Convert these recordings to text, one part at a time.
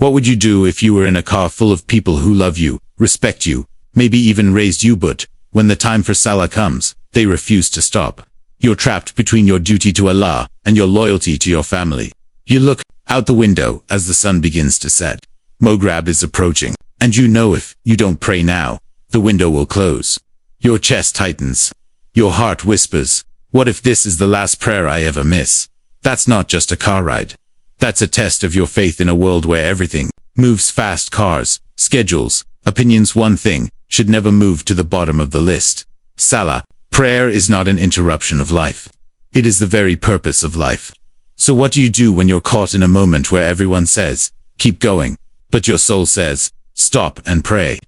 What would you do if you were in a car full of people who love you, respect you, maybe even raised you, but when the time for Salah comes, they refuse to stop? You're trapped between your duty to Allah and your loyalty to your family. You look out the window as the sun begins to set. Maghrib is approaching, and you know if you don't pray now, the window will close. Your chest tightens. Your heart whispers, what if this is the last prayer I ever miss? That's not just a car ride. That's a test of your faith in a world where everything moves fast. Cars, schedules, opinions. One thing should never move to the bottom of the list. Salah, prayer, is not an interruption of life. It is the very purpose of life. So what do you do when you're caught in a moment where everyone says, keep going, but your soul says, stop and pray?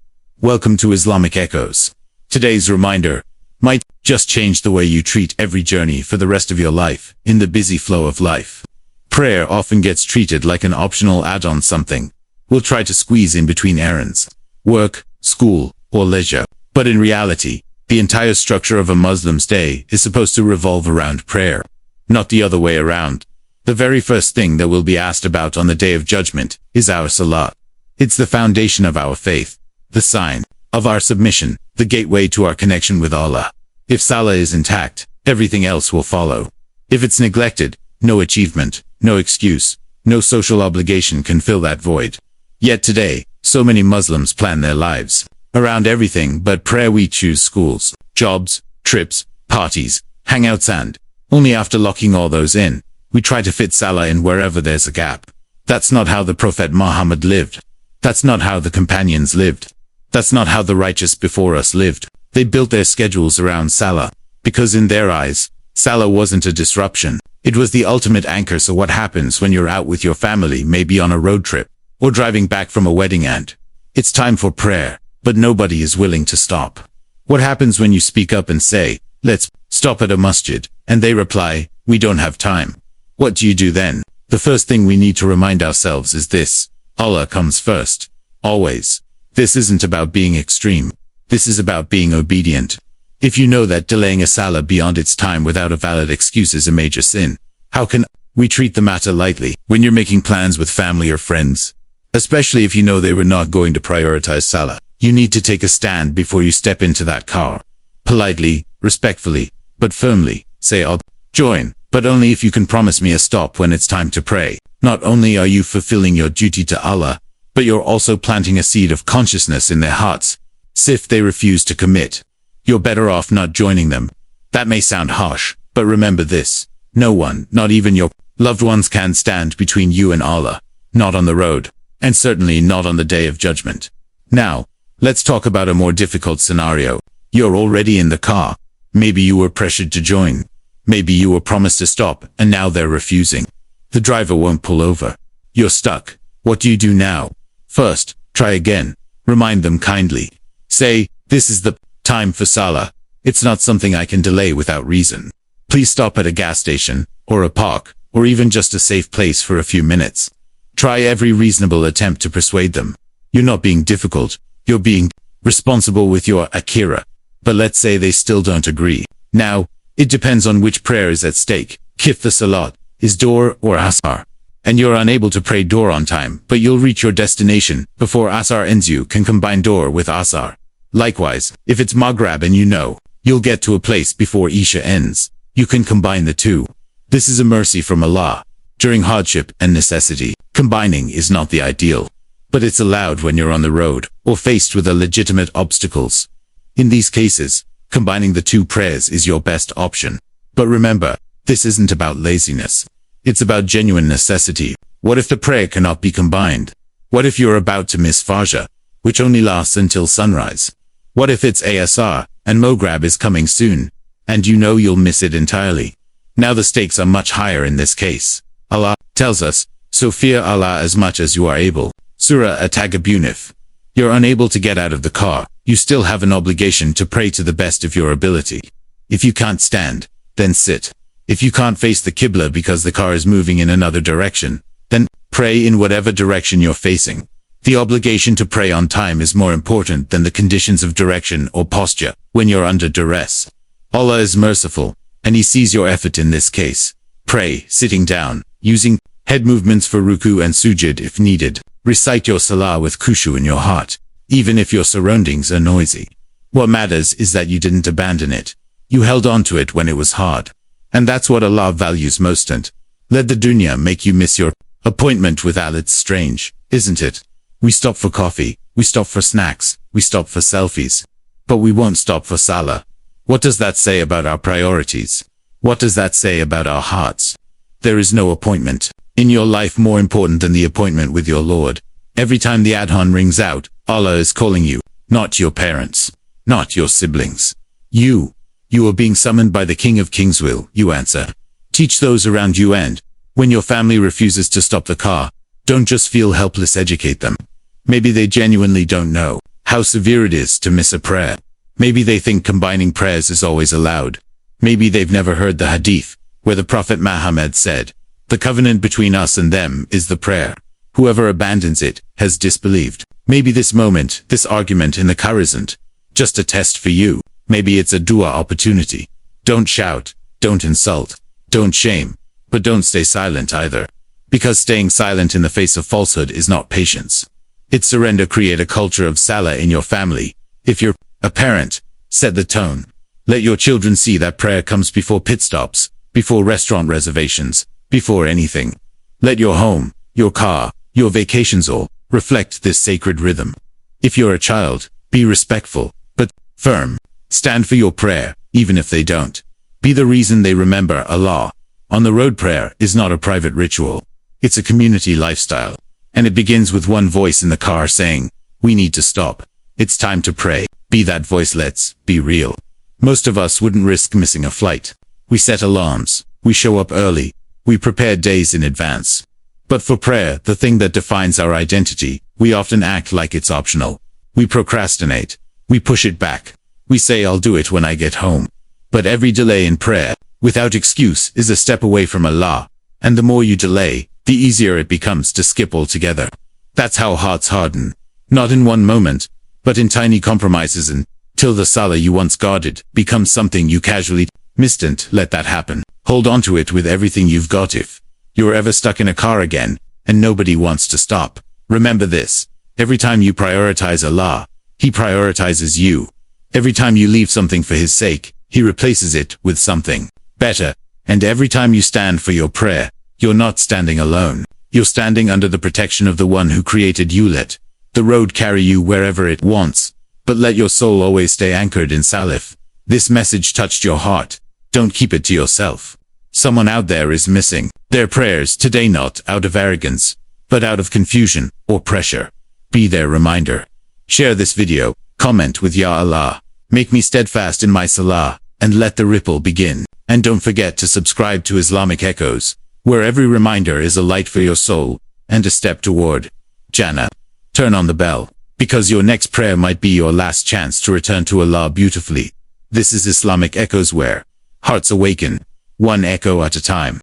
Welcome to Islamic Echoes. Today's reminder might just change the way you treat every journey for the rest of your life in the busy flow of life. Prayer often gets treated like an optional add-on, something we'll try to squeeze in between errands, work, school, or leisure. But in reality, the entire structure of a Muslim's day is supposed to revolve around prayer, not the other way around. The very first thing that we'll be asked about on the Day of Judgment is our Salah. It's the foundation of our faith, the sign of our submission, the gateway to our connection with Allah. If Salah is intact, everything else will follow. If it's neglected, no achievement, no excuse, no social obligation can fill that void. Yet today, so many Muslims plan their lives around everything but prayer. We choose schools, jobs, trips, parties, hangouts, and only after locking all those in, we try to fit Salah in wherever there's a gap. That's not how the Prophet Muhammad lived. That's not how the companions lived. That's not how the righteous before us lived. They built their schedules around Salah, because in their eyes, Salah wasn't a disruption. It was the ultimate anchor. So what happens when you're out with your family, maybe on a road trip, or driving back from a wedding, and it's time for prayer, but nobody is willing to stop? What happens when you speak up and say, let's stop at a masjid, and they reply, we don't have time? What do you do then? The first thing we need to remind ourselves is this: Allah comes first. Always. This isn't about being extreme. This is about being obedient. If you know that delaying a Salah beyond its time without a valid excuse is a major sin, how can we treat the matter lightly when you're making plans with family or friends? Especially if you know they were not going to prioritize Salah. You need to take a stand before you step into that car. Politely, respectfully, but firmly, say, I'll join, but only if you can promise me a stop when it's time to pray. Not only are you fulfilling your duty to Allah, but you're also planting a seed of consciousness in their hearts. So if they refuse to commit, you're better off not joining them. That may sound harsh, but remember this: no one, not even your loved ones, can stand between you and Allah. Not on the road, and certainly not on the Day of Judgment. Now, let's talk about a more difficult scenario. You're already in the car. Maybe you were pressured to join. Maybe you were promised to stop, and now they're refusing. The driver won't pull over. You're stuck. What do you do now? First, try again. Remind them kindly. Say, this is the time for Salah. It's not something I can delay without reason. Please stop at a gas station, or a park, or even just a safe place for a few minutes. Try every reasonable attempt to persuade them. You're not being difficult. You're being responsible with your akira. But let's say they still don't agree. Now, it depends on which prayer is at stake. If the Salat is Dhuhr or Asr, and you're unable to pray Dhuhr on time, but you'll reach your destination before Asr ends, you can combine Dhuhr with Asr. Likewise, if it's Maghrib and you know you'll get to a place before Isha ends, you can combine the two. This is a mercy from Allah. During hardship and necessity, combining is not the ideal, but it's allowed when you're on the road or faced with legitimate obstacles. In these cases, combining the two prayers is your best option. But remember, this isn't about laziness. It's about genuine necessity. What if the prayer cannot be combined? What if you're about to miss Fajr, which only lasts until sunrise? What if it's Asr, and Maghrib is coming soon, and you know you'll miss it entirely? Now the stakes are much higher in this case. Allah tells us, so fear Allah as much as you are able. Surah At-Tagabunif. You're unable to get out of the car. You still have an obligation to pray to the best of your ability. If you can't stand, then sit. If you can't face the Qibla because the car is moving in another direction, then pray in whatever direction you're facing. The obligation to pray on time is more important than the conditions of direction or posture when you're under duress. Allah is merciful, and He sees your effort in this case. Pray sitting down, using Head movements for ruku and sujud if needed. Recite your salah with khushu in your heart, even if your surroundings are noisy. What matters is that you didn't abandon it. You held on to it when it was hard. And that's what Allah values most. And let the dunya make you miss your appointment with Allah. It's strange, isn't it? We stop for coffee, we stop for snacks, we stop for selfies. But we won't stop for Salah. What does that say about our priorities? What does that say about our hearts? There is no appointment in your life more important than the appointment with your Lord. Every time the adhan rings out, Allah is calling you, not your parents, not your siblings. You are being summoned by the King of Kings. Will you answer? Teach those around you, and when your family refuses to stop the car, don't just feel helpless, educate them. Maybe they genuinely don't know how severe it is to miss a prayer. Maybe they think combining prayers is always allowed. Maybe they've never heard the hadith, where the Prophet Muhammad said, "The covenant between us and them is the prayer. Whoever abandons it has disbelieved." Maybe this moment, this argument in the car isn't just a test for you. Maybe it's a dua opportunity. Don't shout, don't insult, don't shame, but don't stay silent either. Because staying silent in the face of falsehood is not patience. It's surrender. Create a culture of Salah in your family. If you're a parent, set the tone. Let your children see that prayer comes before pit stops, before restaurant reservations, before anything. Let your home, your car, your vacations all reflect this sacred rhythm. If you're a child, be respectful, but firm. Stand for your prayer, even if they don't. Be the reason they remember Allah. On the road, prayer is not a private ritual. It's a community lifestyle. And it begins with one voice in the car saying, "We need to stop. It's time to pray." Be that voice. Let's be real. Most of us wouldn't risk missing a flight. We set alarms. We show up early. We prepare days in advance. But for prayer, the thing that defines our identity, we often act like it's optional. We procrastinate. We push it back. We say, "I'll do it when I get home." But every delay in prayer, without excuse, is a step away from Allah. And the more you delay, the easier it becomes to skip altogether. That's how hearts harden. Not in one moment, but in tiny compromises, until the Salah you once guarded becomes something you casually missed. And let that happen. Hold on to it with everything you've got. If you're ever stuck in a car again, and nobody wants to stop, remember this. Every time you prioritize Allah, He prioritizes you. Every time you leave something for His sake, He replaces it with something better. And every time you stand for your prayer, you're not standing alone. You're standing under the protection of the one who created you. Let the road carry you wherever it wants, but let your soul always stay anchored in Salaf. This message touched your heart. Don't keep it to yourself. Someone out there is missing their prayers today, not out of arrogance, but out of confusion or pressure. Be their reminder. Share this video, comment with Ya Allah, make me steadfast in my Salah, and let the ripple begin. And don't forget to subscribe to Islamic Echoes, where every reminder is a light for your soul, and a step toward Jannah. Turn on the bell, because your next prayer might be your last chance to return to Allah beautifully. This is Islamic Echoes, where hearts awaken, one echo at a time.